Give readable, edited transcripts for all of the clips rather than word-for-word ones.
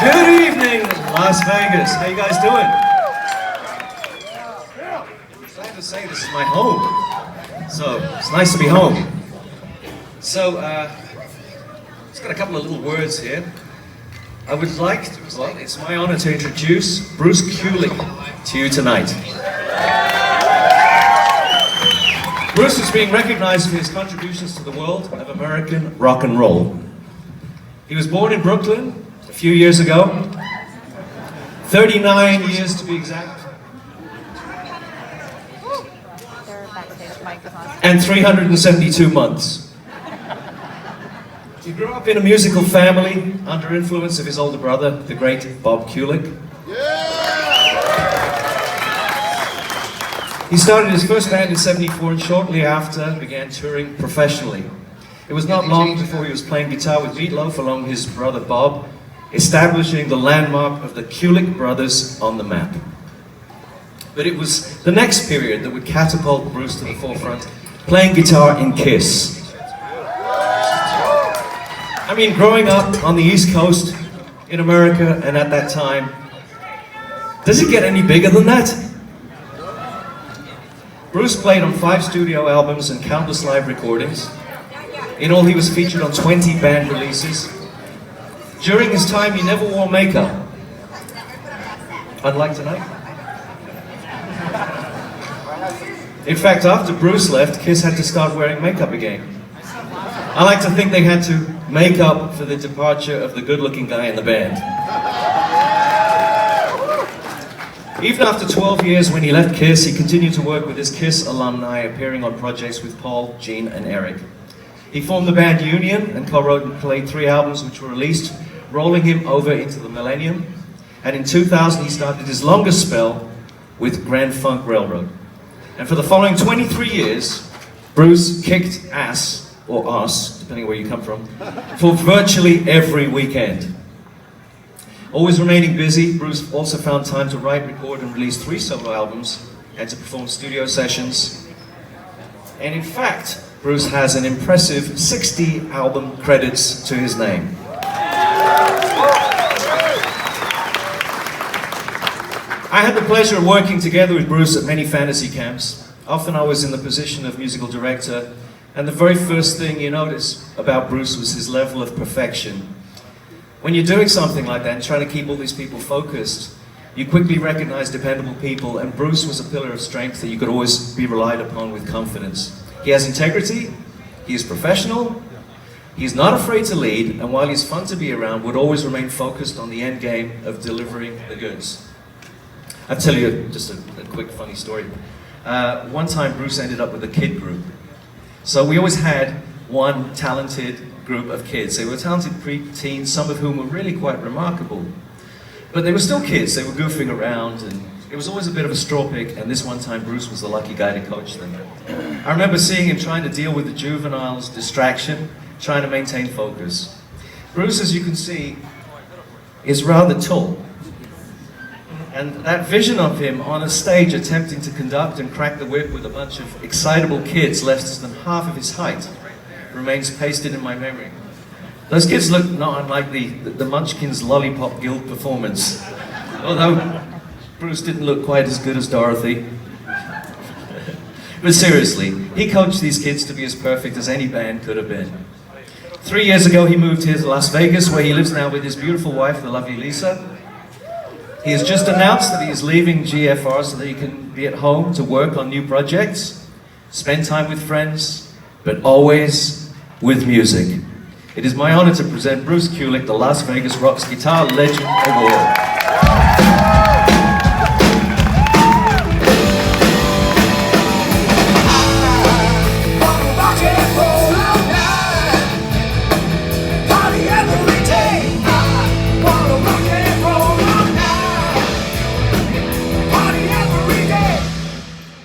Good evening, Las Vegas. How you guys doing? I'm glad to say this is my home. So, it's nice to be home. So, just got a couple of little words here. I would like to, well, it's my honor to introduce Bruce Kulick to you tonight. Bruce is being recognized for his contributions to the world of American rock and roll. He was born in Brooklyn a few years ago, 39 years to be exact, and 372 months. He grew up in a musical family under influence of his older brother, the great Bob Kulick. He started his first band in '74 and shortly after began touring professionally. It was not long before he was playing guitar with Meat Loaf along his brother Bob, establishing the landmark of the Kulick brothers on the map. But it was the next period that would catapult Bruce to the forefront, playing guitar in Kiss. I mean, growing up on the East Coast in America and at that time, does it get any bigger than that? Bruce played on 5 studio albums and countless live recordings. In all, he was featured on 20 band releases. During his time, he never wore makeup. Unlike tonight. In fact, after Bruce left, Kiss had to start wearing makeup again. I like to think they had to make up for the departure of the good-looking guy in the band. Even after 12 years when he left Kiss, he continued to work with his Kiss alumni, appearing on projects with Paul, Gene, and Eric. He formed the band Union and co-wrote and played 3 albums which were released, rolling him over into the millennium. And in 2000, he started his longest spell with Grand Funk Railroad. And for the following 23 years, Bruce kicked ass, or arse, depending where you come from, for virtually every weekend. Always remaining busy, Bruce also found time to write, record, and release 3 solo albums and to perform studio sessions. And in fact, Bruce has an impressive 60 album credits to his name. I had the pleasure of working together with Bruce at many fantasy camps. Often I was in the position of musical director, and the very first thing you notice about Bruce was his level of perfection. When you're doing something like that and trying to keep all these people focused, you quickly recognize dependable people, and Bruce was a pillar of strength that you could always be relied upon with confidence. He has integrity, he is professional, he's not afraid to lead, and while he's fun to be around, would always remain focused on the end game of delivering the goods. I'll tell you just a quick funny story. One time Bruce ended up with a kid group. So we always had one talented group of kids. They were talented pre-teens, some of whom were really quite remarkable. But they were still kids, they were goofing around, and it was always a bit of a straw pick, and this one time Bruce was the lucky guy to coach them. I remember seeing him trying to deal with the juveniles' distraction, trying to maintain focus. Bruce, as you can see, is rather tall. And that vision of him on a stage attempting to conduct and crack the whip with a bunch of excitable kids less than half of his height remains pasted in my memory. Those kids look not unlike the Munchkins Lollipop Guild performance. Although Bruce didn't look quite as good as Dorothy. But seriously, he coached these kids to be as perfect as any band could have been. 3 years ago he moved here to Las Vegas, where he lives now with his beautiful wife, the lovely Lisa. He has just announced that he is leaving GFR so that he can be at home to work on new projects, spend time with friends, but always with music. It is my honor to present Bruce Kulick the Las Vegas Rocks Guitar Legend Award.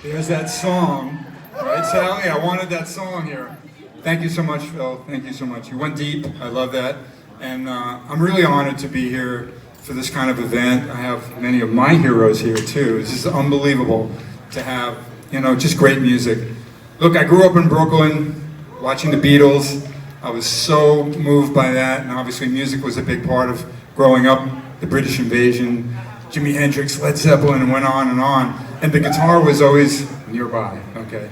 There's that song, right, Sally? I wanted that song here. Thank you so much, Phil. Thank you so much. You went deep. I love that. And I'm really honored to be here for this kind of event. I have many of my heroes here, too. This is unbelievable to have, you know, just great music. Look, I grew up in Brooklyn watching the Beatles. I was so moved by that, and obviously music was a big part of growing up, the British invasion, Jimi Hendrix, Led Zeppelin, and went on. And the guitar was always nearby, okay?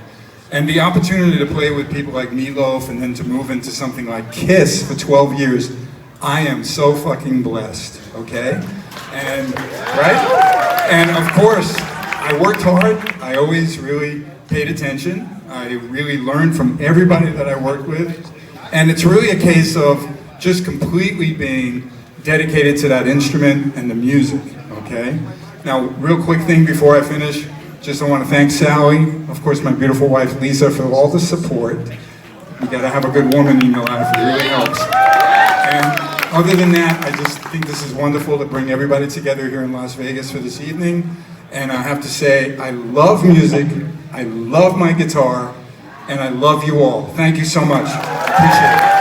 And the opportunity to play with people like Meatloaf and then to move into something like Kiss for 12 years, I am so fucking blessed, okay? And, right? And of course, I worked hard. I always really paid attention. I really learned from everybody that I worked with. And it's really a case of just completely being dedicated to that instrument and the music, okay? Now, real quick thing before I finish, just I want to thank Sally, of course my beautiful wife Lisa, for all the support. You gotta have a good woman in your life, it really helps. And other than that, I just think this is wonderful to bring everybody together here in Las Vegas for this evening. And I have to say, I love music, I love my guitar, and I love you all. Thank you so much. Appreciate it.